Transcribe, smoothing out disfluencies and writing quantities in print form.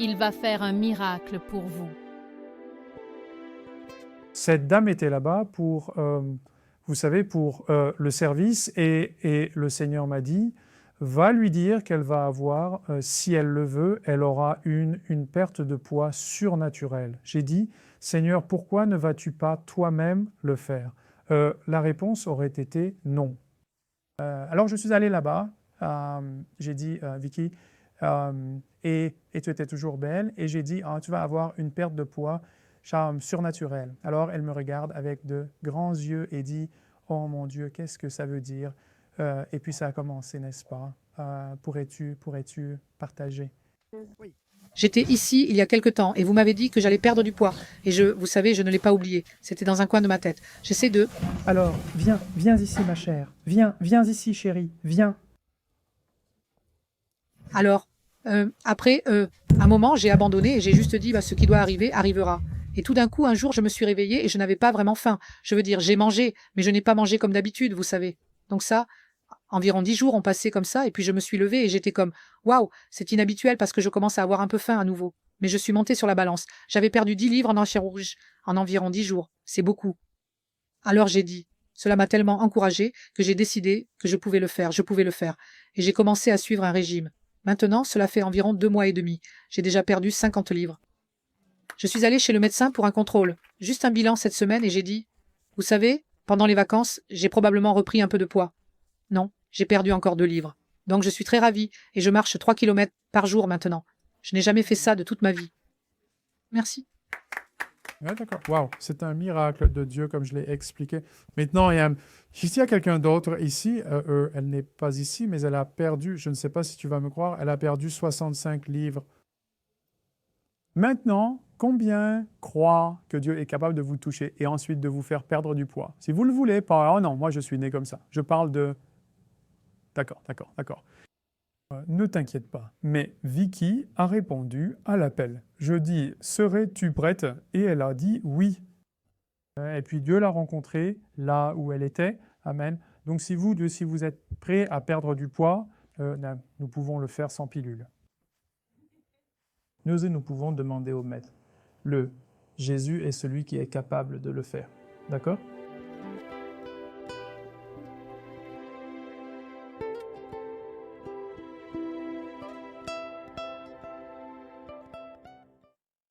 Il va faire un miracle pour vous. Cette dame était là-bas pour, vous savez, pour le service et le Seigneur m'a dit, va lui dire qu'elle va avoir, si elle le veut, elle aura une perte de poids surnaturelle. J'ai dit, Seigneur, pourquoi ne vas-tu pas toi-même le faire? La réponse aurait été non. Alors je suis allé là-bas, j'ai dit, Vicky, et tu étais toujours belle, et j'ai dit, ah, tu vas avoir une perte de poids surnaturelle. Alors elle me regarde avec de grands yeux et dit, oh mon Dieu, qu'est-ce que ça veut dire? Et puis ça a commencé, n'est-ce pas? Pourrais-tu partager? J'étais ici il y a quelque temps et vous m'avez dit que j'allais perdre du poids. Et vous savez, je ne l'ai pas oublié. C'était dans un coin de ma tête. J'essaie de... Alors, viens ici, ma chère. Viens ici, chérie. Viens. Alors, après, un moment, j'ai abandonné et j'ai juste dit, bah, ce qui doit arriver, arrivera. Et tout d'un coup, un jour, je me suis réveillée et je n'avais pas vraiment faim. Je veux dire, j'ai mangé, mais je n'ai pas mangé comme d'habitude, vous savez. Donc ça, environ 10 jours ont passé comme ça, et puis je me suis levée et j'étais comme « Waouh, c'est inhabituel parce que je commence à avoir un peu faim à nouveau. » Mais je suis montée sur la balance. J'avais perdu 10 livres en environ 10 jours. C'est beaucoup. Alors j'ai dit, cela m'a tellement encouragée que j'ai décidé que je pouvais le faire, Et j'ai commencé à suivre un régime. Maintenant, cela fait environ 2 mois et demi. J'ai déjà perdu 50 livres. Je suis allée chez le médecin pour un contrôle, juste un bilan cette semaine, et j'ai dit « Vous savez, pendant les vacances, j'ai probablement repris un peu de poids. » Non, j'ai perdu encore 2 livres. Donc je suis très ravie et je marche 3 kilomètres par jour maintenant. Je n'ai jamais fait ça de toute ma vie. Merci. Ouais, d'accord. Wow, c'est un miracle de Dieu, comme je l'ai expliqué. Maintenant, s'il y a quelqu'un d'autre ici, elle n'est pas ici, mais elle a perdu, je ne sais pas si tu vas me croire, elle a perdu 65 livres. Maintenant, combien croient que Dieu est capable de vous toucher et ensuite de vous faire perdre du poids? Si vous le voulez, pas, oh non, moi je suis né comme ça. Je parle de... D'accord. Ne t'inquiète pas, mais Vicky a répondu à l'appel. Je dis, serais-tu prête? Et elle a dit oui. Et puis Dieu l'a rencontrée là où elle était. Amen. Donc si vous êtes prêt à perdre du poids, nous pouvons le faire sans pilule. Nous pouvons demander au Maître. Jésus est celui qui est capable de le faire. D'accord?